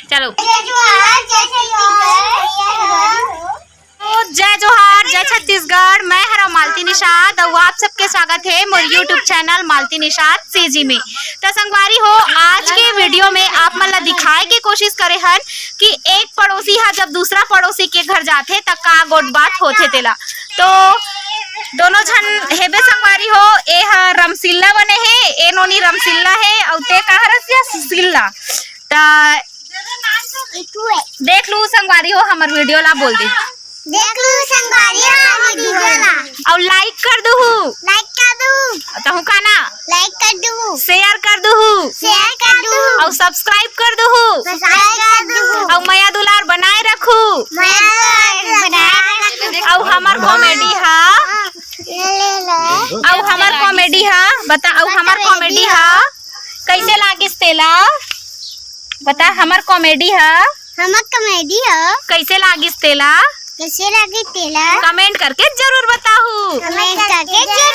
चलो जय जोहार, जय छत्तीसगढ़। मैं हरा मालती निषाद और आप सबके स्वागत है मोर यूट्यूब चैनल मालती निषाद सीजी में। तो संगवारी हो, आज के वीडियो में आप मन ला दिखाए के कोशिश करे हन कि एक पड़ोसी हा जब दूसरा पड़ोसी के घर जाथे तब का गोट बात होथे तेला। तो दोनों झन हेबे संगवारी हो, ए हा रमसिल्ला बने है, ए नोनी रमसिल्ला है और ते कहा सुसिल्ला। देख लू संगवारी हो, हमार वीडियो ला बोल दे, देख लू संगवारी हो हमार वीडियो ला और लाइक कर दू, लाइक कर दू, तहु काना लाइक कर दू, शेयर कर दू, शेयर कर दू और सब्सक्राइब कर दू, सब्सक्राइब कर दू और माया दुलार बनाए रखू। और हमार कॉमेडी हा और हमार कॉमेडी हा बता, और हमार कॉमेडी हा कैसे लागिस तेला बता। हमार कॉमेडी हा कैसे लागिस तेला, कैसे लगी तेला कमेंट करके जरूर बताऊ। कमेंट करके जरूर